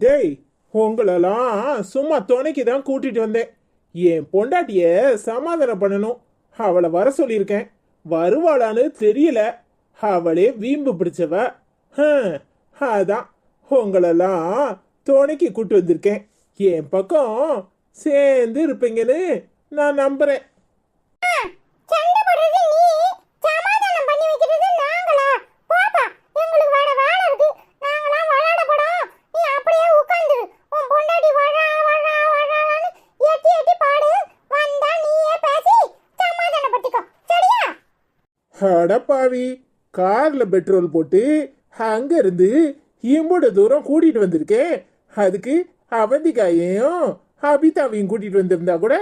டேய், உங்களெல்லாம் சும்மா துணைக்கு தான் கூட்டிட்டு வந்தேன். என் பொண்டாட்டிய சமாதானம் பண்ணணும். அவளை வர சொல்லியிருக்கேன். வருவாளான்னு தெரியல. அவளே வீம்பு பிடிச்சவ. அதான் உங்களெல்லாம் துணைக்கு கூட்டு வந்திருக்கேன். என் பக்கம் சேர்ந்து இருப்பீங்கன்னு நான் நம்புறேன். அடப்பாவி, கார்ல பெட்ரோல் போட்டு அங்க இருந்து இம்புட தூரம் கூட்டிட்டு வந்திருக்கேன். அதுக்கு அவந்திகாயையும் அபிதாவையும் கூட்டிட்டு வந்திருந்தா கூட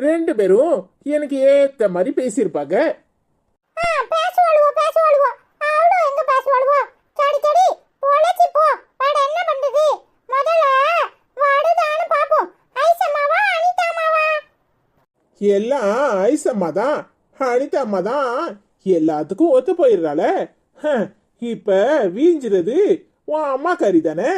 ரெண்டு பேரும் எனக்கு ஏத்த மாதிரி பேசியிருப்பாங்க. எல்லாம் ஐசம்மா தான், அனிதா அம்மா தான் எல்லாத்துக்கும் ஒத்து போயிடுறாள. இப்ப வீஞ்சிறது உன் அம்மா கறி தானே.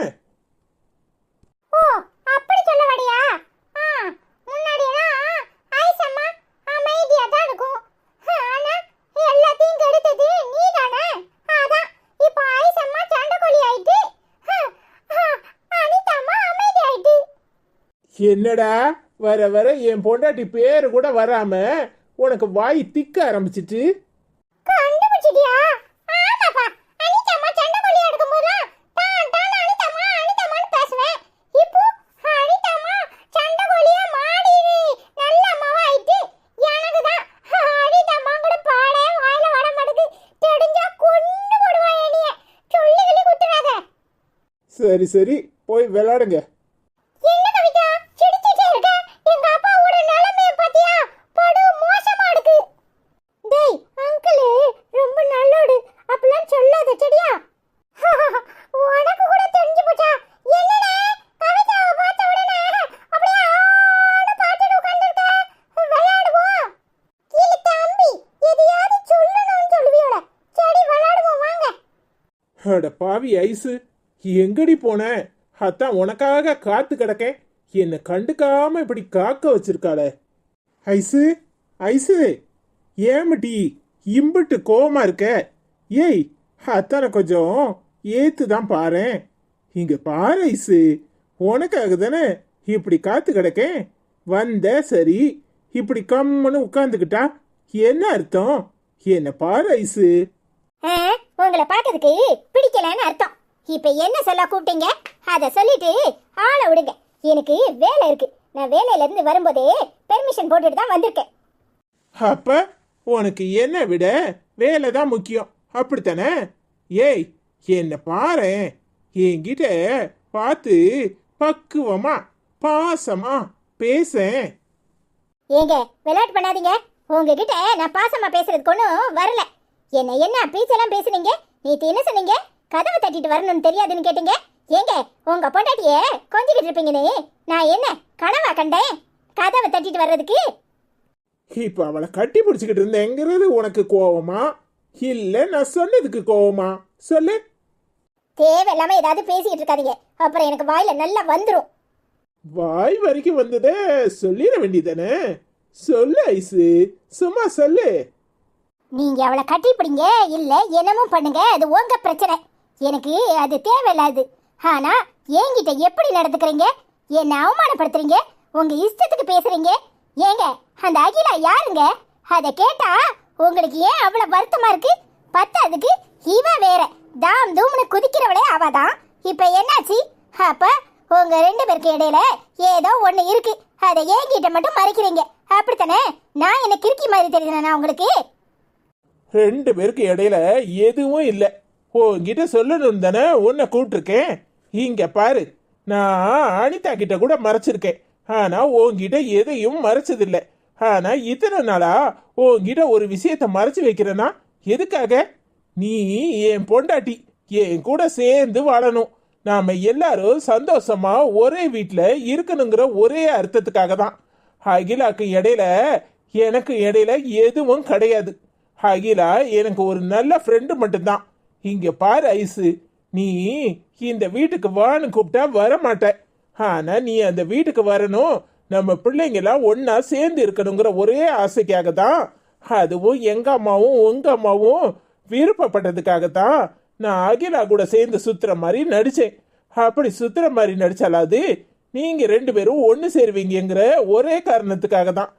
என்னடா வர வர என் பொண்டாட்டி பேரு கூட வராம உனக்கு வாய் திக்க ஆரம்பிச்சிட்டு. சரி சரி, போய் விளையாடுங்க. அட பாவி ஐசு, எங்கடி போன? அத்தான் உனக்காக காத்து கிடக்கேன். என்னை கண்டுக்காம இப்படி காக்க வச்சிருக்காளே. ஐசு ஐசு, ஏமட்டி இம்பிட்டு கோவமா இருக்க? ஏய், அத்தான கொஞ்சம் ஏத்து தான் பாரு. இங்க பாரு ஐசு, உனக்காக தானே இப்படி காத்து கிடக்கேன். வந்த சரி, இப்படி கம்முன்னு உட்காந்துக்கிட்டா என்ன அர்த்தம்? என்ன பாரு ஐசு. உங்களை பார்க்கறதுக்கு பிடிக்கலன்னு அர்த்தம். இப்ப என்ன சொல்ல கூப்பிட்டீங்க? அத சொல்லிட்டு ஆளை விடுங்க. எனக்கு வேலை இருக்கு. நான் வேலையில இருந்து வரும்போதே பெர்மிஷன் போட்டுட்டு தான் வந்திருக்கேன். அப்ப உனக்கு என்ன விட வேலை தான் முக்கியம், அப்படித்தானே? ஏய், என்ன பாரு, என்கிட்ட பார்த்து பக்குவமா பாசமா பேச. ஏங்க, விளையாட்டு பண்ணாதீங்க. உங்ககிட்ட நான் பாசமா பேசுறதுக்கு ஒன்றும் வரல. என்ன பேச்செல்லாம் பேசுனீங்க? நேற்று என்ன சொன்னீங்க? கதவை தட்டிட்டு வரணும்னு தெரியாதுன்னு கேட்டீங்க. ஏங்க, உங்க பொண்டாட்டிய கொஞ்சிக்கிட்டு இருப்பீங்கன்னு நான் என்ன கனவா கண்டேன் கதவை தட்டிட்டு வர்றதுக்கு? இப்ப அவளை கட்டி பிடிச்சிக்கிட்டு இருந்தேங்கிறது உனக்கு கோவமா இல்ல நான் சொன்னதுக்கு கோவமா? சொல்லு. தேவையில்லாம ஏதாவது பேசிக்கிட்டு இருக்காதீங்க, அப்புறம் எனக்கு வாயில நல்லா வந்துடும். வாய் வரைக்கும் வந்ததே சொல்லிட வேண்டியதானே. சொல்லு ஐசு, சும்மா சொல்லு. நீங்க அவளை கட்டி பிடிங்க இல்ல என்னமோ பண்ணுங்க, அது உங்க பிரச்சனை. எனக்கு அது தேவையில்லாது. ஆனா என்கிட்ட எப்படி நடந்துக்கிறீங்க? என்ன அவமானப்படுத்துறீங்க, உங்க இஷ்டத்துக்கு பேசுறீங்க. ஏங்க, அந்த அகிலா யாருங்க? அதை கேட்டா உங்களுக்கு ஏன் அவ்வளவு வருத்தமா இருக்கு? பத்தாதுக்கு இவ வேற தாம் தூம்னு குதிக்கிறவளே அவதான். இப்ப என்னாச்சு? அப்ப உங்க ரெண்டு பேருக்கு இடையில ஏதோ ஒண்ணு இருக்கு. அதை என்கிட்ட மட்டும் மறைக்கிறீங்க, அப்படித்தானே? நான் என்ன கிறுக்கி மாதிரி தெரியுதுனா உங்களுக்கு? ரெண்டு பேருக்கு இடையில எதுவும் இல்லை. உன்கிட்ட சொல்லணும் தானே உன்னை கூப்பிட்டுருக்கேன். இங்க பாரு, நான் அனிதா கிட்ட கூட மறைச்சிருக்கேன். ஆனா உன்கிட்ட எதையும் மறைச்சதில்லை. ஆனா இத்தனை நாளா உன்கிட்ட ஒரு விஷயத்த மறைச்சு வைக்கிறேன்னா எதுக்காக? நீ என் பொண்டாட்டி, என் கூட சேர்ந்து வாழணும். நாம எல்லாரும் சந்தோஷமா ஒரே வீட்டில் இருக்கணுங்கிற ஒரே அர்த்தத்துக்காக தான். அகிலாக்கு இடையில எனக்கு இடையில எதுவும் கிடையாது. அகிலா எனக்கு ஒரு நல்ல ஃப்ரெண்டு மட்டும்தான். இங்க பாரு ஐசு, நீ இந்த வீட்டுக்கு வான்னு கூப்பிட்டா வர மாட்ட. ஆனா நீ அந்த வீட்டுக்கு வரணும், நம்ம பிள்ளைங்கெல்லாம் ஒன்னா சேர்ந்து இருக்கணுங்கிற ஒரே ஆசைக்காக தான், அதுவும் எங்க அம்மாவும் உங்க அம்மாவும் விருப்பப்பட்டதுக்காக தான் நான் அகிலா கூட சேர்ந்து சுத்துற மாதிரி நடிச்சேன். அப்படி சுத்துற மாதிரி நடிச்சாலாது நீங்க ரெண்டு பேரும் ஒன்று சேருவீங்கிற ஒரே காரணத்துக்காக தான்.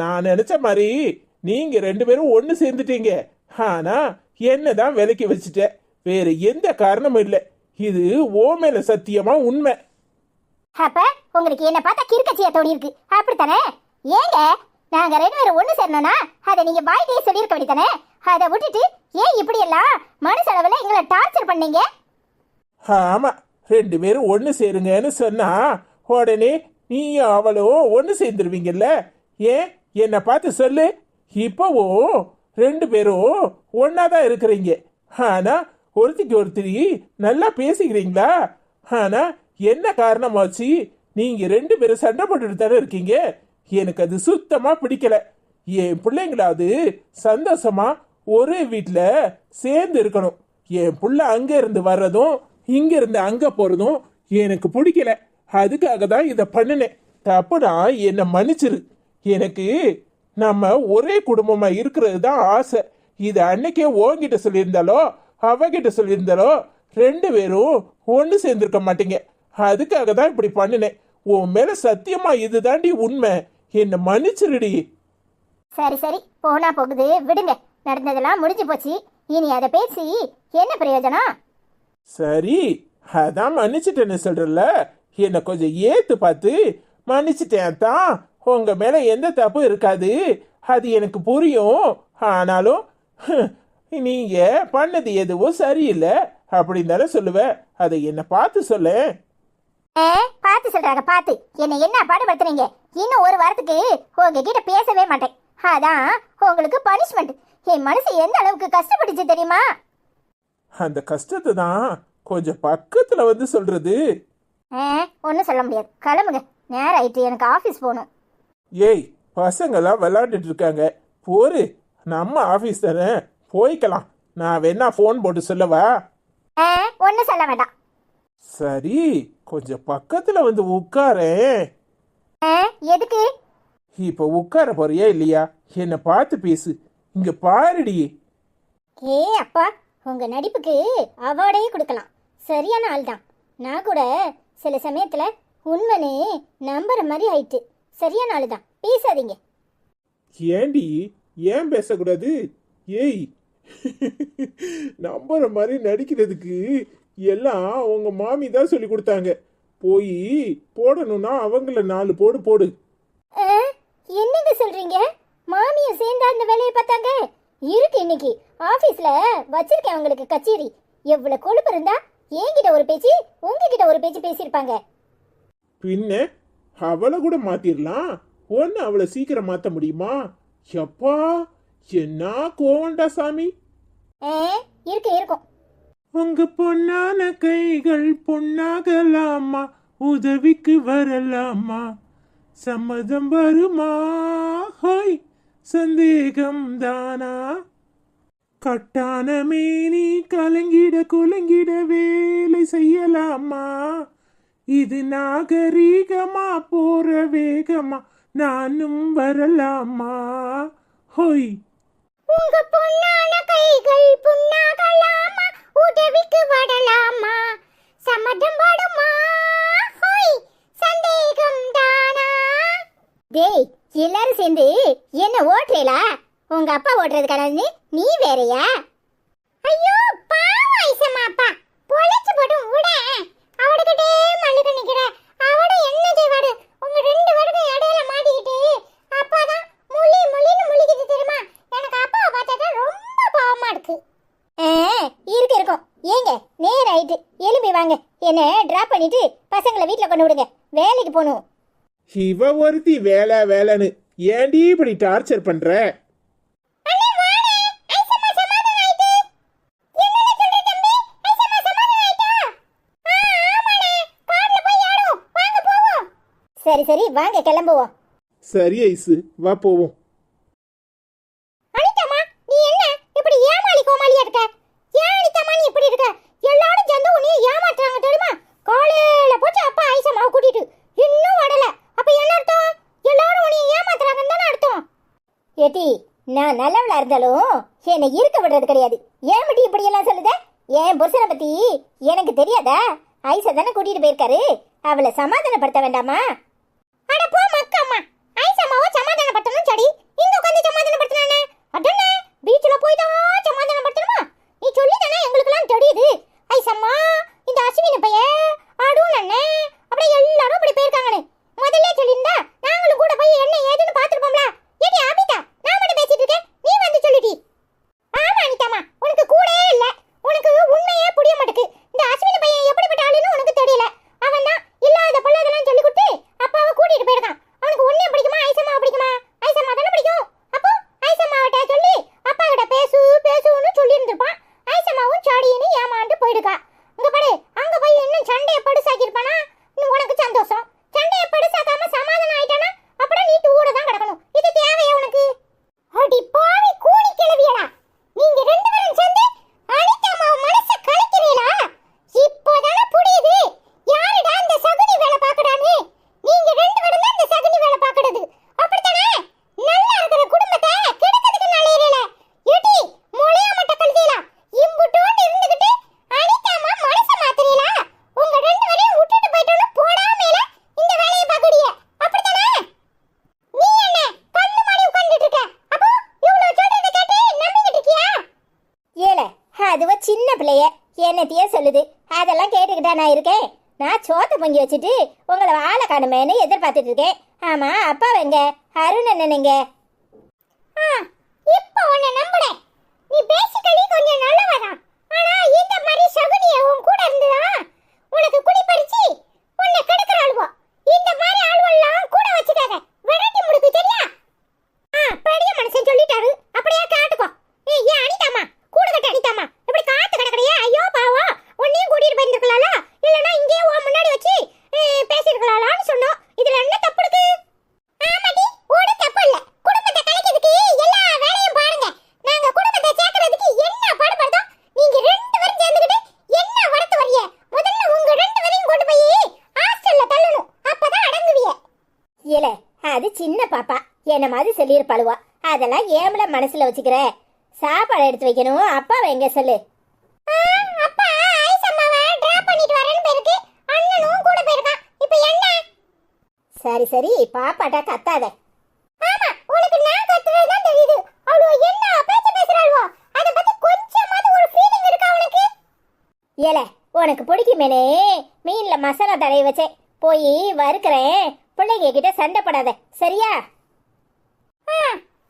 நான் நினைச்ச மாதிரி நீங்க ரெண்டு பேரும் ஒன்று சேர்ந்துட்டீங்க. ஆனா என்னதான் விலைக்கு வச்சுட்ட, வேற எந்த காரணமும் இல்லை. இது ஓ மேல சத்தியமா உண்மை. அப்ப உங்களுக்கு என்ன பார்த்தா கிறுக்கச்சியா தோணி இருக்கு அப்படித்தானே? ஏங்க நாங்க ரெண்டு பேரும் ஒண்ணு சேரணும்னா அதை நீங்க வாய்க்கே சொல்லியிருக்க வேண்டியதானே? அதை விட்டுட்டு ஏன் இப்படி எல்லாம் மனசளவுல எங்களை டார்ச்சர் பண்ணீங்க? ஆமா, ரெண்டு பேரும் ஒன்று சேருங்கன்னு சொன்னா உடனே நீயும் அவளும் ஒன்று சேர்ந்துருவீங்கல்ல. ஏன் என்னை பார்த்து சொல்லு. இப்போவும் ரெண்டு பேரும் ஒன்னா தான் இருக்கிறீங்க. ஆனா ஒருத்திக்கு ஒருத்தரி நல்லா பேசிக்கிறீங்களா? ஆனா என்ன காரணமாச்சு நீங்க ரெண்டு பேரும் சண்டை போட்டுட்டு தானே இருக்கீங்க. எனக்கு அது சுத்தமா பிடிக்கல. என் பிள்ளைங்களாவது சந்தோஷமா ஒரே வீட்டில் சேர்ந்து இருக்கணும். என் புள்ள அங்க இருந்து வர்றதும் இங்க இருந்து அங்க போறதும் எனக்கு பிடிக்கல. அதுக்காக தான் இதை பண்ணினேன். தப்புனா என்னை மன்னிச்சிரு. எனக்கு நம்ம ஒரே குடும்பமா இருக்கிறது தான் ஆசை. இது அன்னைக்கே உன்கிட்ட சொல்லியிருந்தாலோ அவகிட்ட சொல்லியிருந்தாலோ ரெண்டு பேரும் ஒன்று சேர்ந்துருக்க மாட்டீங்க. அதுக்காக தான் இப்படி பண்ணினேன். உன் மேல சத்தியமா இதுதாண்டி உண்மை. என்ன மன்னிச்சிருடி. சரி சரி, போனா போகுது, விடுங்க. நடந்ததெல்லாம் முடிஞ்சு போச்சு. இனி அதை பேசி என்ன பிரயோஜனம்? சரி, அதான் மன்னிச்சிட்டேன்னு சொல்றல. என்னை கொஞ்சம் ஏத்து பார்த்து மன்னிச்சிட்டேன் தான். உங்க மேல எந்த தப்பும் இருக்காது, அது எனக்கு புரியும். ஆனாலும் நீங்க பண்ணது எதுவும் சரியில்லை அப்படின்னு தானே சொல்லுவேன். அதை என்ன பார்த்து சொல்ல. பார்த்து சொல்றாங்க, பார்த்து என்ன என்ன பாடுபடுத்துறீங்க. இன்னும் ஒரு வாரத்துக்கு உங்ககிட்ட பேசவே மாட்டேன். அதான் உங்களுக்கு பனிஷ்மெண்ட். என் மனசு எந்த அளவுக்கு கஷ்டப்பட்டுச்சு தெரியுமா? அந்த கஷ்டத்தை தான் கொஞ்சம் பக்கத்துல வந்து சொல்றது. ஒன்றும் சொல்ல முடியாது, கிளம்புங்க. நேரம் ஆயிட்டு, எனக்கு ஆஃபீஸ் போகணும். ஏய், பசங்கெல்லாம் விளையாண்டுட்டு இருக்காங்க, போரு. நம்ம ஆஃபீஸ் தானே, போய்க்கலாம். நான் வேணா ஃபோன் போட்டு சொல்லவா? ஒன்றும் சொல்ல வேண்டாம். சரி, கொஞ்சம் பக்கத்துல வந்து உட்காரேன். எதுக்கு? இப்ப உட்கார போறியா இல்லையா? என்ன பார்த்து பேசு. இங்க பாருடி. அப்பா, உங்க நடிப்புக்கு அவார்டே கொடுக்கலாம். சரியான ஆள் தான். நான் கூட சில சமயத்துல உண்மைனே நம்புற மாதிரி ஆயிட்டு. சரியான ஆள் தான், பேசாதீங்க. ஏண்டி ஏன் பேசக்கூடாது? ஏய், நம்புற மாதிரி நடிக்கிறதுக்கு எல்லாம் உங்க மாமி தான் சொல்லி கொடுத்தாங்க. போய் போடணும்னா அவங்கள 4 போடு போடு. என்னங்க சொல்றீங்க? மாமியும் சேர்ந்து அந்த வேலையை பார்த்தாங்க. இருக்கு, இன்னைக்கு ஆபீஸ்ல வச்சிருக்கேன் உங்களுக்கு கச்சேரி. எவ்வளவு கொழுப்பு இருந்தா என்கிட்ட ஒரு பேச்சு உங்ககிட்ட ஒரு பேச்சு பேசியிருப்பாங்க. பின்ன அவளை கூட மாத்திரலாம். ஒன்னு அவளை சீக்கிரம் மாத்த முடியுமா? எப்பா, என்ன கோவண்டா சாமி. இருக்கும். உங்க பொன்னான கைகள் பொன்னாகலாமா, உதவிக்கு வரலாமா, சம்மதம் வருமா, ஹோய் சந்தேகம் தானா, கட்டான மேனி கலங்கிட குலங்கிட வேலை செய்யலாமா, இது நாகரீகமா போற வேகமா நானும் வரலாமா, ஹோய். உங்க பொன்னான கைகள் புண்ணாகலாமா, உதவிக்கு வரலாமா, சம்மதம் வருமா, ஹோய் சந்தேகம் தானா. டேய், எல்லாரும் சேர்ந்து என்ன ஓட்டுறீங்களா? உங்க அப்பா ஓட்டுறது கிடையாது, நீ வேறையா? ஐயோ பாவம் ஐசம்மா அப்பா, பொழைச்சு போட்டு விட. அவடுகிட்டே மல்லுக்கு நிக்கிற அவட என்ன செய்வாடு? உங்க 2 பேருக்கும் இடையில மாட்டிக்கிட்டு அப்பா தான் முள்ளி முள்ளின்னு முள்ளிக்கிட்டு தெரியுமா? எனக்கு அப்பாவை பார்த்தா ரொம்ப பாவமா இருக்கு. இருக்கும். ஏங்க நேரம் ஆயிட்டு, எழுப்பி வாங்க. என்ன டிராப் பண்ணிட்டு பசங்களை வீட்டுல கொண்டு விடுங்க, வேலைக்கு போகணும். இவ ஒருத்தி வேலை வேலைன்னு ஏண்டி இப்படி டார்ச்சர் பண்ற? சரி சரி, வாங்க கிளம்புவோம். சரி ஐசு, வா போவோம். அனிதாமா, நீ என்ன இப்படி ஏமாளி கோமாளியா இருக்க? ஏன் அனிதாமா நீ இப்படி இருக்க? எல்லாரும் சேர்ந்து நான் நல்லவளா இருந்தாலும் என்னை இருக்க விடுறது கிடையாது. ஏன் மட்டும் இப்படி எல்லாம் சொல்லுத? என் புருஷனை பத்தி எனக்கு தெரியாதா? ஐசா தானே கூட்டிட்டு போயிருக்காரு, அவளை சமாதானப்படுத்த வேண்டாமா? அட போ மக்கம்மா, ஐசாமாவை சமாதானப்படுத்தணும் சரி, இங்க உட்காந்து சமாதானப்படுத்தினானே அடனே பீச்ல போய் தான் சமாதானப்படுத்தணுமா? நீ சொல்லி தானே எங்களுக்கெல்லாம் தெரியுது. ஐசம்மா இந்த அஸ்வினி பையன் ஆடும் அண்ணே அப்படியே எல்லாரும் அப்படி போயிருக்காங்கன்னு முதல்ல சொல்லியிருந்தா நாங்களும் கூட போய் என்ன ஏதுன்னு பார்த்துருப்போம்ல. ஏடி ஆபிதா, நான் மட்டும் பேசிட்டு இருக்கேன், நீ வந்து சொல்லிடி. ஆமா அனிதாமா, உனக்கு கூடவே இல்ல, உனக்கு உண்மையே புரிய மாட்டேங்குது. இந்த அஸ்வினி பையன் எப்படிப்பட்ட ஆளுன்னு உனக்கு தெரியல. அவன் தான் இல்லாத பொல்லாதெல்லாம் சொல்லி கொடுத்து அப்பாவை கூட்டிட்டு போயிருக்கான். அவனுக்கு ஒன்னே பிடிக்குமா ஐசம்மா பிடிக்குமா? ஐசம்மா தானே பிடிக்கும். அப்போ ஐசம்மாவிட்ட சொல்லி அப்பா கிட்ட பேசுன்னு சொல்லி இருந்திருப்பான். ஐசம்மாவும் சாடின்னு ஏமாண்டு போயிடுக்கா. இங்க பாரு, அங்க போய் இன்னும் சண்டையை படுசாக்கி இருப்பானா உனக்கு சந்தோஷம். சண்டையை படுசாக்காம சமாதானம் ஆயிட்டானா அப்புறம் நீ கூட தான் கிடக்கணும். இது தேவையா உனக்கு? அடி பாவி கூலி கிளவியடா, நீங்க ரெண்டு பேரும் சேர்ந்து அனிதாமா மனசை கலக்கிறீங்களா? இப்போதானே புரியுது யாருடா இந்த சகுனி வேலை பார்க்கறானே. நீங்க ரெண்டு பேரும் தான் இந்த சகுனி வேலை பார்க்கறது, அப்படித்தானே? நல்லா இருக்கிற குடும்பத்தை கெடுக்கிறதுக்கு நல்ல ஏடி மொளையா மட்ட கழுதியலா இம்புட்டோண்டு இருந்துகிட்டு அனிதாமா மனசை மாத்துறீங்களா? உங்க ரெண்டு பேரையும் விட்டுட்டு போயிட்டோன்னு போடாமேல இந்த வேலையை பார்க்கறியே, அப்படித்தானே? நீ என்ன கண்ணு மாடி உட்கார்ந்துட்டு இருக்க? அப்போ இவ்வளவு சொல்றத கேட்டு நம்பிக்கிட்டு இருக்கியா? ஏலே, அதுவ சின்ன பிள்ளைய என்னத்தையே சொல்லுது, அதெல்லாம் கேட்டுக்கிட்டா நான் இருக்கேன். நான் சோத்த பொங்கி வச்சுட்டு உங்களை ஆளை காணுமேன்னு எதிர்பார்த்துட்டு இருக்கேன். ஆமா, அப்பா வெங்க அருண் என்னங்க? இப்போ உன்னை நம்புறேன். நீ பேசிக்கலி கொஞ்சம் நல்லவதான். ஆனா இந்த மாதிரி சகுனிய உன் கூட இருந்ததா உனக்கு குடி பறிச்சு உன்னை கெடுக்கிற ஆளுவோ. இந்த மாதிரி ஆளுவெல்லாம் கூட வச்சுக்காத, விரட்டி முடுக்கு சரியா? பெரிய மனுஷன் சொல்லிட்டாரு, அப்படியே கேட்டுக்கோ. ஏன் அனிதாமா கூட கட்ட அனிதாமா இப்படி காத்து கிடக்கறியே? ஐயோ பாவம், உன்னையும் கூட்டிட்டு போயிருந்துக்கலாம்ல, இல்லனா இங்கேயே உன் முன்னாடி வச்சு பேசிருக்கலாம்னு சொன்னோம். இதுல என்ன தப்பு இருக்கு? ஆமாடி, ஒரு தப்பு இல்ல. குடும்பத்தை கலைக்கிறதுக்கு எல்லா வேலையும் பாருங்க. நாங்க குடும்பத்தை சேர்க்கறதுக்கு என்ன பாடுபடுதோம், நீங்க ரெண்டு பேரும் சேர்ந்துக்கிட்டு என்ன வளர்த்து வரீங்க? முதல்ல உங்க ரெண்டு பேரையும் கொண்டு போய் ஹாஸ்டல்ல தள்ளணும், அப்பதான் அடங்குவீங்க. இல்ல, அது சின்ன பாப்பா என்ன மாதிரி சொல்லியிருப்பாளுவா, அதெல்லாம் ஏம்ல மனசுல வச்சுக்கிற? சாப்பாடு எடுத்து வைக்கணும், அப்பா எங்க சொல்லு. அப்பா ஐசம்மாவை டிராப் பண்ணிட்டு வரேன்னு போயிருக்கு, அண்ணனும் கூட போயிருக்கான். இப்போ என்ன? சரி சரி, பாப்பாட்டா கத்தாத. ஆமா, உனக்கு நான் கத்துறது தான் தெரியுது. அவளோ என்ன பேச்ச பேசுறாளோ, அத பத்தி கொஞ்சமாவது ஒரு ஃபீலிங் இருக்கா உனக்கு? ஏல, உனக்கு பிடிக்குமேனே மீன்ல மசாலா தடவி வச்சேன், போய் வறுக்கறேன். பிள்ளைங்க கிட்ட சண்டை போடாத சரியா?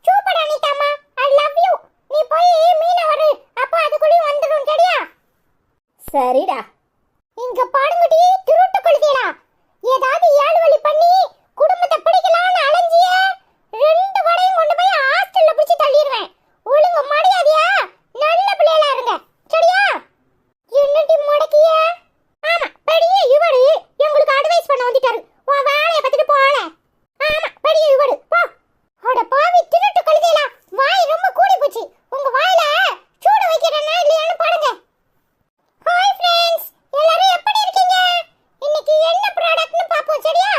சூப்பர் அனிதாமா, ஐ லவ் யூ. நீ போய் மீன வறு, அப்ப அதுக்குள்ளே வந்துரும் சரியா? சரிடா. இங்க பாடுங்கடி திருட்டு கொள்தியடா, ஏதாவது ஏழு வழி பண்ணி குடும்பத்தை பிடிக்கலாம்னு அலைஞ்சிய ரெண்டு வடையும் கொண்டு போய் ஹாஸ்டல்ல பிடிச்சி தள்ளிடுவேன். ஒழுங்கு மரியாதையா நல்ல பிள்ளைகளா இருங்க சரியா? என்னடி முடக்கிய? ஆமா, பெரிய இவரு எங்களுக்கு அட்வைஸ் பண்ண வந்துட்டாரு, உன் வேலையை பார்த்துட்டு போல. ஆமா, பெரிய இவரு போ. அட பாவி திருட்டு கழுதையலா, வாய் ரொம்ப கூடி போச்சு. உங்க வாயில சூடு வைக்கிறேன்னா இல்லையான்னு பாருங்க. ஹாய் ஃப்ரெண்ட்ஸ், எல்லாரும் எப்படி இருக்கீங்க? இன்னைக்கு என்ன ப்ராடக்ட்னு பாப்போம் சரியா?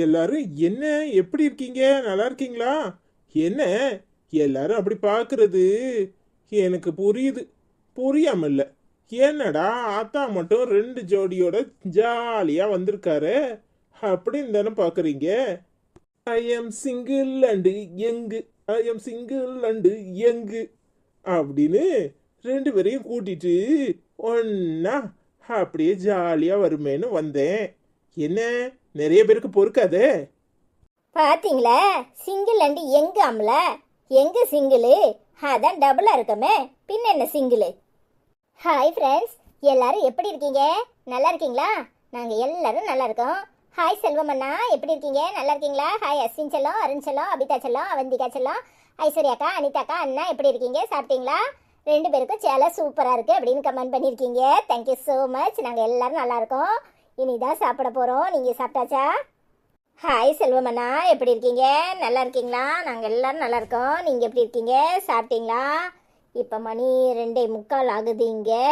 எல்லாரும் என்ன எப்படி இருக்கீங்க? நல்லா இருக்கீங்களா? என்ன எல்லாரும் அப்படி பார்க்கறது எனக்கு புரியுது. புரியாம இல்ல. என்னடா ஆத்தா மட்டும் 2 ஜோடியோட ஜாலியா வந்திருக்காரு அப்படின்னு தானே பார்க்குறீங்க. I am single and young, I am single and young அப்படின்னு 2 பேரையும் கூட்டிட்டு ஒன்னா அப்படியே ஜாலியா வருமேன்னு வந்தேன். என்ன நிறைய பேருக்கு பொறுக்காதே. பாத்தீங்களா, சிங்கிள் அண்ட் எங்க அம்ல எங்க சிங்கிளு, அதான் டபுளா இருக்கமே, பின்ன என்ன சிங்கிளு. ஹாய் ஃப்ரெண்ட்ஸ், எல்லாரும் எப்படி இருக்கீங்க? நல்லா இருக்கீங்களா? நாங்கள் எல்லாரும் நல்லா இருக்கோம். ஹாய் செல்வம் அண்ணா, எப்படி இருக்கீங்க? நல்லா இருக்கீங்களா? ஹாய் அஸ்வின் செல்லம், அருண் செல்லம், அபிதா செல்லம், அவந்திகா செல்லம், ஐஸ்வர்யாக்கா, அனிதாக்கா, அண்ணா எப்படி இருக்கீங்க? சாப்பிட்டீங்களா? 2 பேருக்கும் சேலை சூப்பராக இருக்குது அப்படின்னு கமெண்ட் பண்ணியிருக்கீங்க. Thank you so much. நாங்கள் எல்லாரும் நல்லா இருக்கோம். இனிதான் சாப்பிட போகிறோம். நீங்கள் சாப்பிட்டாச்சா? ஹாய் செல்வம் அண்ணா, எப்படி இருக்கீங்க? நல்லா இருக்கீங்களா? நாங்கள் எல்லாரும் நல்லா இருக்கோம். நீங்கள் எப்படி இருக்கீங்க? சாப்பிட்டீங்களா? இப்போ மணி 2:45 ஆகுது. இங்கே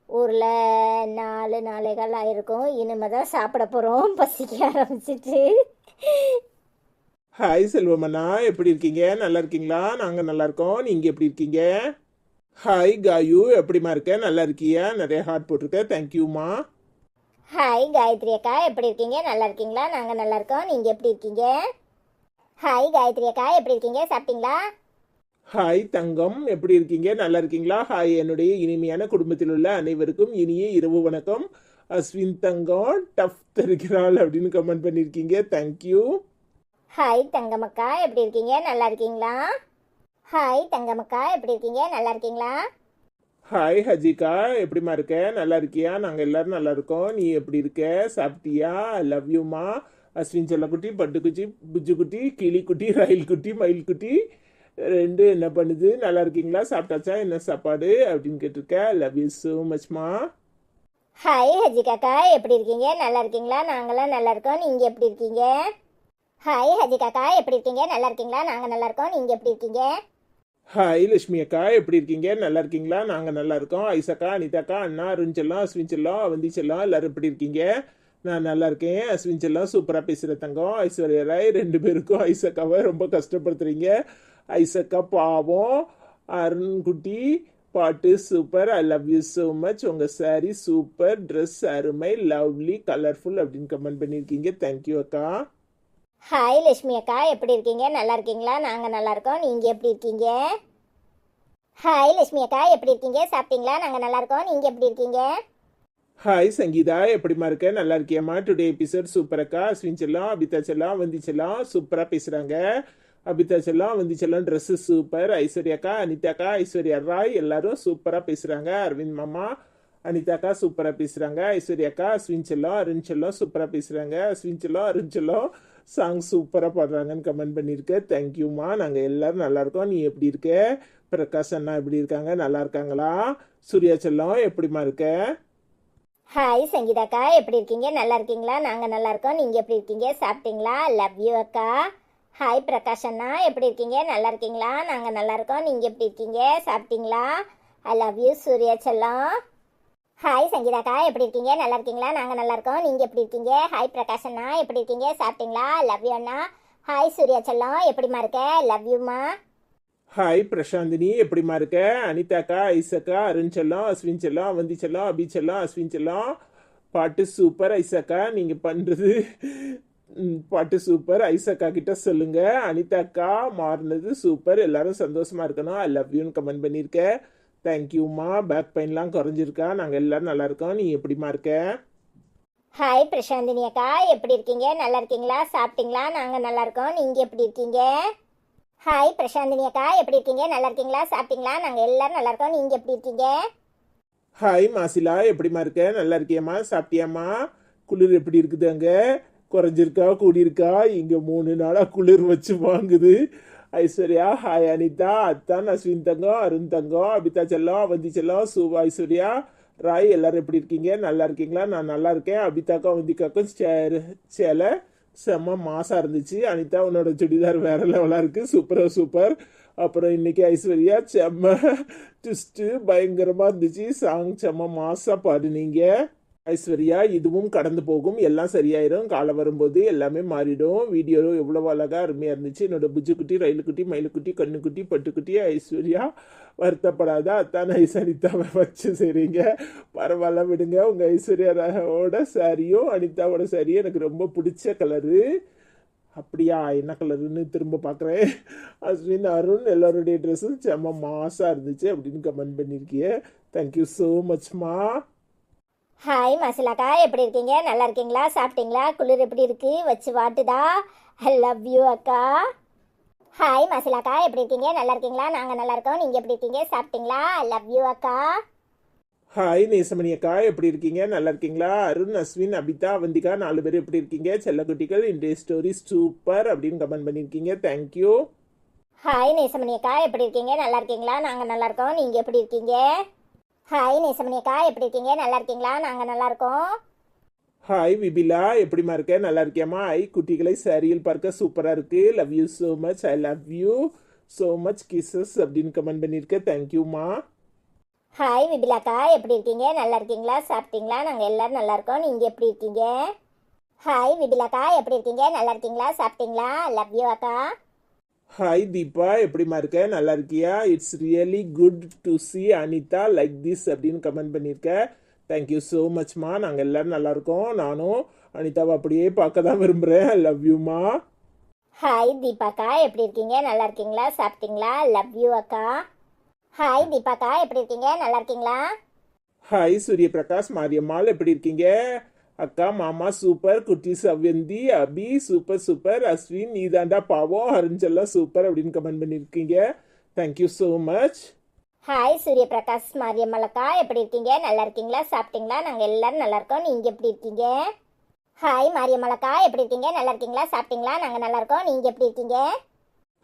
ஊரில் 4-4:15 ஆயிருக்கும். இனிமே தான் சாப்பிட போகிறோம். பசிக்க ஆரம்பிச்சிட்டு. ஹாய் செல்வமண்ணா, எப்படி இருக்கீங்க? நல்லா இருக்கீங்களா? நாங்கள் நல்லா இருக்கோம். நீங்கள் எப்படி இருக்கீங்க? ஹாய் காயு, எப்படிமா இருக்க? நல்லா இருக்கியா? நிறைய ஹார்ட் போட்டிருக்க. தேங்க்யூம்மா. ஹாய் காயத்ரி அக்கா, எப்படி இருக்கீங்க? நல்லா இருக்கீங்களா? நாங்கள் நல்லா இருக்கோம். நீங்கள் எப்படி இருக்கீங்க? ஹாய் காயத்ரி அக்கா, எப்படி இருக்கீங்க? சாப்பிட்டீங்களா? ஹாய் தங்கம், எப்படி இருக்கீங்க? நல்லா இருக்கீங்களா? ஹாய் என்னுடைய இனிமையான குடும்பத்தில் உள்ள அனைவருக்கும் இனிய இரவு வணக்கம். அஸ்வின் தங்கம் டஃப் தருகிறாள் அப்படின்னு கமெண்ட் பண்ணியிருக்கீங்க. தேங்க்யூ. ஹாய் தங்கமக்கா, எப்படி இருக்கீங்க? நல்லா இருக்கீங்களா? ஹாய் தங்கமக்கா, எப்படி இருக்கீங்க? நல்லா இருக்கீங்களா? ஹாய் ஹஜிகா, எப்படிமா இருக்க? நல்லா இருக்கியா? நாங்கள் எல்லாரும் நல்லா இருக்கோம். நீ எப்படி இருக்க? சாப்பிட்டியா? லவ் யூமா. அஸ்வின் செல்லக்குட்டி, பட்டுக்குட்டி, புஜ்ஜுக்குட்டி, கிளிக்குட்டி, ரயில்குட்டி, மயில்குட்டி 2 என்ன பண்ணுது? நல்லா இருக்கீங்களா? சாப்பிட்டாச்சா? என்ன சாப்பாடு அப்படின்னு கேட்டிருக்க. லவ் யூ ஸோ மச்மா. ஹாய் ஹஜிகாக்கா, எப்படி இருக்கீங்க? நல்லா இருக்கீங்களா? நாங்களாம் நல்லா இருக்கோம். நீங்கள் எப்படி இருக்கீங்க? ஹாய் ஹஜிகாக்கா, எப்படி இருக்கீங்க? நல்லா இருக்கீங்களா? நாங்கள் நல்லா இருக்கோம். நீங்கள் எப்படி இருக்கீங்க? ஹாய் லட்சுமி அக்கா, எப்படி இருக்கீங்க? நல்லா இருக்கீங்களா? நாங்கள் நல்லா இருக்கோம். ஐசக்கா, அனிதாக்கா, அண்ணா, அருண் செல்லம், அஸ்வின் செல்லம், அவந்தி செல்லம் எல்லாரும் எப்படி இருக்கீங்க? நான் நல்லா இருக்கேன். அஸ்வின் செல்லம் சூப்பராக பேசுகிற தங்கம். ஐஸ்வர்யா ராய் 2 பேருக்கும் ஐசக்காவை ரொம்ப கஷ்டப்படுத்துறீங்க. ஐசக்கா பாவம். அருண் குட்டி பாட்டு super. I love you so much. உங்கள் சாரீ சூப்பர், ட்ரெஸ் அருமை, லவ்லி, கலர்ஃபுல் அப்படின்னு கமெண்ட் பண்ணியிருக்கீங்க. தேங்க்யூ அக்கா. ஹாய் லட்சுமி அக்கா, எப்படி இருக்கீங்க? நல்லா இருக்கீங்களா? நாங்கள் நல்லா இருக்கோம். நீங்கள் எப்படி இருக்கீங்க? ஹாய் லட்சுமி அக்கா, எப்படி இருக்கீங்க? சாப்பிட்டீங்களா? நாங்கள் நல்லா இருக்கோம். நீங்கள் எப்படி இருக்கீங்க? ஹாய் சங்கீதா, எப்படிமா இருக்க? நல்லா இருக்கியாம்மா? டுடே எபிசோட் சூப்பர் அக்கா. அஸ்வின் செல்லம், அபிதா செல்லம், அவந்தி செல்லம் சூப்பராக பேசுகிறாங்க. அபிதா செல்லம், அவந்தி செல்லம் ட்ரெஸ்ஸு சூப்பர். ஐஸ்வர்யாக்கா, அனிதாக்கா, ஐஸ்வர்யா ராய் எல்லாரும் சூப்பராக பேசுகிறாங்க. அரவிந்த் மாமா, அனிதாக்கா சூப்பராக பேசுகிறாங்க. ஐஸ்வர்யாக்கா, அஸ்வின் செல்லம், அருண் செல்லம் சூப்பராக பேசுகிறாங்க. அஸ்வின் செல்லம், அருண் செல்லம் சாங் சூப்பராக பாடுறாங்கன்னு கமெண்ட் பண்ணியிருக்கேன். தேங்க்யூம்மா. நாங்கள் எல்லோரும் நல்லா இருக்கோம். நீ எப்படி இருக்க? பிரகாஷ் அண்ணா எப்படி இருக்காங்க? நல்லா இருக்காங்களா? சூர்யா செல்லம், எப்படிமா இருக்க? ஹாய் சங்கீதாக்கா, எப்படி இருக்கீங்க? நல்லா இருக்கீங்களா? நாங்கள் நல்லா இருக்கோம். நீங்கள் எப்படி இருக்கீங்க? சாப்பிட்டீங்களா? லவ் யூ அக்கா. ஹாய் பிரகாஷ் அண்ணா, எப்படி இருக்கீங்க? நல்லா இருக்கீங்களா? நாங்கள் நல்லா இருக்கோம். நீங்கள் எப்படி இருக்கீங்க? சாப்பிட்டீங்களா? ஐ லவ் யூ சூர்யா செல்லம். ஹாய் சங்கீதாக்கா, எப்படி இருக்கீங்க? நல்லா இருக்கீங்களா? நாங்கள் நல்லா இருக்கோம். நீங்கள் எப்படி இருக்கீங்க? ஹாய் பிரகாஷ் அண்ணா, எப்படி இருக்கீங்க? சாப்பிட்டீங்களா? லவ் யூ அண்ணா. ஹாய் சூர்யா செல்லம், எப்படிமா இருக்க? லவ் யூம்மா. ஹாய் பிரசாந்தினி, எப்படிமா இருக்க? அனிதாக்கா, ஐசக்கா, அருண் செல்லம், அஸ்வின் செல்லம், அவந்தி செல்லம், அபி செல்லம், அஸ்வின் செல்லம் பாட்டு சூப்பர். ஐசக்கா நீங்கள் பண்ணுறது பாட்டு சூப்பர். ஐசக்கா கிட்ட சொல்லுங்க. அனிதாக்கா மாறினது சூப்பர். எல்லாரும் சந்தோஷமா இருக்கணும். ஐ லவ் யூன்னு கமெண்ட் பண்ணியிருக்க. தேங்க்யூம்மா. பேக் பெயின்லாம் குறைஞ்சிருக்கா? நாங்கள் எல்லாரும் நல்லா இருக்கோம். நீ எப்படிமா இருக்க? ஹாய் பிரசாந்தினி அக்கா, எப்படி இருக்கீங்க? நல்லா இருக்கீங்களா? சாப்பிட்டீங்களா? நாங்கள் நல்லா இருக்கோம். நீங்கள் எப்படி இருக்கீங்க? ஹாய் பிரசாந்தினி அக்கா, எப்படி இருக்கீங்க? நல்லா இருக்கீங்களா? சாப்பிட்டீங்களா? நாங்கள் எல்லாரும் நல்லா இருக்கோம். நீங்கள் எப்படி இருக்கீங்க? ஹாய் மாசிலா, எப்படிமா இருக்க? நல்லா இருக்கியாம்மா? சாப்பிட்டியாம்மா? குளிர் எப்படி இருக்குது அங்கே? குறைஞ்சிருக்கா கூடியிருக்கா? இங்கே 3 நாளாக குளிர் வச்சு வாங்குது. ஐஸ்வர்யா, ஹாய் அனிதா, அத்தான், அஸ்வின் தங்கம், அருண் தங்கம், அபிதா செல்லம், அவந்தி செல்லம், சூவா, ஐஸ்வர்யா ராய் எல்லாரும் எப்படி இருக்கீங்க? நல்லா இருக்கீங்களா? நான் நல்லா இருக்கேன். அபிதாக்கும் அவந்திக்காக்கும் சேலை செம்ம மாசாக இருந்துச்சு. அனிதா உன்னோட சுடிதார் வேற லெவலாக இருக்குது. சூப்பராக சூப்பர். அப்புறம் இன்னைக்கு ஐஸ்வர்யா செம்ம ட்விஸ்ட்டு பயங்கரமாக இருந்துச்சு. சாங் செம்ம மாசாக பாடுனீங்க. ஐஸ்வர்யா, இதுவும் கடந்து போகும், எல்லாம் சரியாயிரும். காலம் வரும்போது எல்லாமே மாறிடும். வீடியோ எவ்வளவு அழகா அருமையா இருந்துச்சு. என்னோட புஜ்ஜுக்குட்டி, ரயிலுக்குட்டி, மயிலுக்குட்டி, கண்ணுக்குட்டி, பட்டுக்குட்டி ஐஸ்வர்யா வருத்தப்படாத அத்தான் அனிதாவை வச்சு சரிங்க. பரவாயில்ல விடுங்க. உங்க ஐஸ்வர்யாவோட சாரியும் அனிதாவோட சாரியும் எனக்கு ரொம்ப பிடிச்ச கலரு. அப்படியா, என்ன கலருன்னு திரும்ப பார்க்குறேன். அஸ்வின், அருண் எல்லாருடைய ட்ரெஸ்ஸும் செம்ம மாசாக இருந்துச்சு அப்படின்னு கமெண்ட் பண்ணியிருக்கீங்க. தேங்க்யூ ஸோ மச்மா. ஹாய் மசிலாக்கா, எப்படி இருக்கீங்க? நல்லா இருக்கீங்களா? சாப்பிட்டீங்களா? குளிர் எப்படி இருக்கு? வச்சு வாட்டுதா? ஐ லவ் யூ அக்கா. ஹாய் மசிலாக்கா, எப்படி இருக்கீங்க? நல்லா இருக்கீங்களா? நாங்கள் நல்லா இருக்கோம். நீங்கள் எப்படி இருக்கீங்க? சாப்பிட்டீங்களா? ஐ லவ் யூ அக்கா. ஹாய் நேசமணி அக்கா, எப்படி இருக்கீங்க? நல்லா இருக்கீங்களா? அருண், அஸ்வின், அபிதா, அவந்திகா 4 பேர் எப்படி இருக்கீங்க? செல்லக்குட்டிகள், இன்றைய ஸ்டோரி சூப்பர் அப்படின்னு கமெண்ட் பண்ணியிருக்கீங்க. தேங்க்யூ. ஹாய் நேசமணி அக்கா, எப்படி இருக்கீங்க? நல்லா இருக்கீங்களா? நாங்கள் நல்லா இருக்கோம். நீங்கள் எப்படி இருக்கீங்க? ஹாய் நேசமணி அக்கா, எப்படி இருக்கீங்க? நல்லா இருக்கீங்களா? நாங்கள் நல்லா இருக்கோம். ஹாய் விபிலா, எப்படிமா இருக்க? நல்லா இருக்கியாமா? ஐ குட்டிகளை சாரியில் பார்க்க சூப்பராக இருக்கு. Love you so much. I love you so much. Kisses அப்படின்னு கமெண்ட் பண்ணியிருக்கேன். தேங்க்யூமா. ஹாய் விபிலாக்கா, எப்படி இருக்கீங்க? நல்லா இருக்கீங்களா? சாப்பிட்டீங்களா? நாங்கள் எல்லாரும் நல்லா இருக்கோம். நீங்கள் எப்படி இருக்கீங்க? ஹாய் விபிலாக்கா, எப்படி இருக்கீங்க? நல்லா இருக்கீங்களா? சாப்பிட்டீங்களா? லவ் யூ அக்கா. ஹாய் தீபா, எப்படிமா இருக்க? நல்லா இருக்கியா? It's really good to see Anitha like this அப்படின்னு கமெண்ட் பண்ணியிருக்க. தேங்க்யூ ஸோ மச்மா. நாங்கள் எல்லோரும் நல்லா இருக்கோம். நானும் அனிதாவை அப்படியே பார்க்க தான் விரும்புகிறேன். லவ் யூமா. ஹாய் தீபாக்கா, எப்படி இருக்கீங்க? நல்லா இருக்கீங்களா? சாப்பிட்டீங்களா? லவ் யூ அக்கா. ஹாய் தீபாக்கா, எப்படி இருக்கீங்க? நல்லா இருக்கீங்களா? ஹாய் சூரிய பிரகாஷ், மாரியம்மாள் எப்படி இருக்கீங்க? அக்கா மாமா சூப்பர். குட்டி சவ்யந்தி, அபி சூப்பர் சூப்பர். அஸ்வின் நீதாண்டா பாவம். அருஞ்செல்லாம் சூப்பர் அப்படின்னு கமெண்ட் பண்ணியிருக்கீங்க. Thank you so much. Hi Surya Prakash, மாரியம்மலக்கா, எப்படி இருக்கீங்க? நல்லா இருக்கீங்களா? சாப்பிட்டீங்களா? நாங்கள் எல்லாரும் நல்லா இருக்கோம். நீங்கள் எப்படி இருக்கீங்க? ஹாய் மாரியம்மலக்கா, எப்படி இருக்கீங்க? நல்லா இருக்கீங்களா? சாப்பிட்டீங்களா? நாங்கள் நல்லா இருக்கோம். நீங்கள் எப்படி இருக்கீங்க?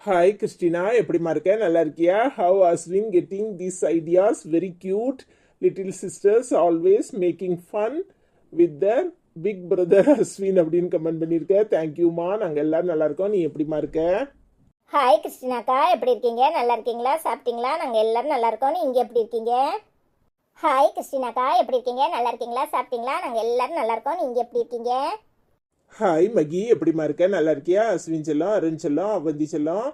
ஹாய் கிறிஸ்டினா, எப்படிமா இருக்க? நல்லா இருக்கியா? How Ashwin getting these ideas? Very cute. Little sisters always making fun with the big brother Ashwin அப்படின்னு கமெண்ட் பண்ணியிருக்க. தேங்க்யூமா. நாங்கள் எல்லாரும் நல்லா இருக்கோம். நீ எப்படிமா இருக்க? ஹாய் கிறிஸ்டினாக்கா, எப்படி இருக்கீங்க? நல்லா இருக்கீங்களா? சாப்பிட்டீங்களா? நாங்கள் எல்லாரும் நல்லா இருக்கோம். நீங்கள் எப்படி இருக்கீங்க? ஹாய் கிறிஸ்டினாக்கா, எப்படி இருக்கீங்க? நல்லா இருக்கீங்களா? சாப்பிட்டீங்களா? நாங்கள் எல்லாரும் நல்லா இருக்கோம். நீங்கள் எப்படி இருக்கீங்க? ஹாய் மகி, எப்படிமா இருக்க? நல்லா இருக்கியா? அஸ்வின் செல்லம், அருண் செல்லம், அவந்தி செல்லம்,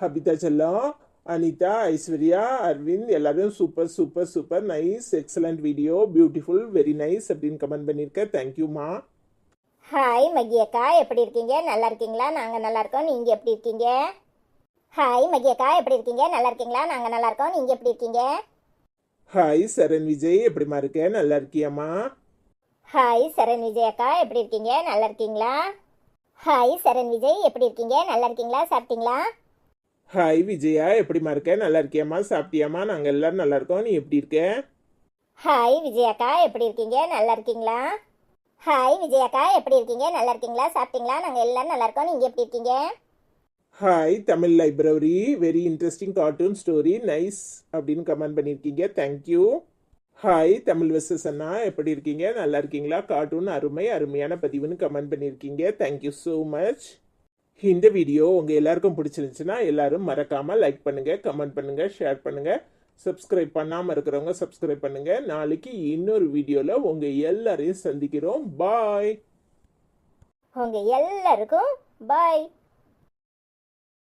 ஹபிதா செல்லம், அனிதா, ஐஸ்வர்யா, அரவிந்த் எல்லாரும் super super super. Nice, excellent video, beautiful, very nice அப்படின்னு கமெண்ட் பண்ணியிருக்க. தேங்க்யூமா. ஹாய் மகி அக்கா, எப்படி இருக்கீங்க? நல்லா இருக்கீங்களா? நாங்கள் நல்லா இருக்கோம். நீங்கள் எப்படி இருக்கீங்க? ஹாய் மகி அக்கா, எப்படி இருக்கீங்க? நல்லா இருக்கீங்களா? நாங்கள் நல்லா இருக்கோம். நீங்கள் எப்படி இருக்கீங்க? ஹாய் சரண் விஜய், எப்படிமா இருக்க? நல்லா இருக்கியாம்மா? ஹாய் சரண் விஜய் அக்கா, எப்படி இருக்கீங்க? நல்லா இருக்கீங்களா? ஹாய் சரண் விஜய், எப்படி இருக்கீங்க? நல்லா இருக்கீங்களா? சாப்பிட்டீங்களா? ஹாய் விஜயா, எப்படிமா இருக்க? நல்லா இருக்கியாம்மா? சாப்பிட்டியாம்மா? நாங்கள் எல்லாரும் நல்லா இருக்கோம். நீ எப்படி இருக்க? ஹாய் விஜய் அக்கா, எப்படி இருக்கீங்க? நல்லா இருக்கீங்களா? ஹாய் விஜய் அக்கா, எப்படி இருக்கீங்க? நல்லா இருக்கீங்களா? சாப்பிட்டீங்களா? நாங்கள் எல்லாரும் நல்லா இருக்கோம். நீங்கள் எப்படி இருக்கீங்க? Hi Tamil library, very interesting cartoon story, nice அப்படின்னு கமெண்ட் பண்ணியிருக்கீங்க. தேங்க்யூ. ஹாய் தமிழ் வெசஸ் அண்ணா, எப்படி இருக்கீங்க? நல்லா இருக்கீங்களா? கார்ட்டூன் அருமை, அருமையான பதிவுன்னு கமெண்ட் பண்ணியிருக்கீங்க. Thank you so much. இந்த வீடியோ உங்கள் எல்லாருக்கும் பிடிச்சிருந்துச்சுன்னா எல்லாரும் மறக்காமல் லைக் பண்ணுங்கள், கமெண்ட் பண்ணுங்கள், ஷேர் பண்ணுங்கள். சப்ஸ்கிரைப் பண்ணாமல் இருக்கிறவங்க சப்ஸ்கிரைப் பண்ணுங்கள். நாளைக்கு இன்னொரு வீடியோவில் உங்கள் எல்லாரையும் சந்திக்கிறோம். பாய். உங்கள் எல்லாருக்கும் பாய்.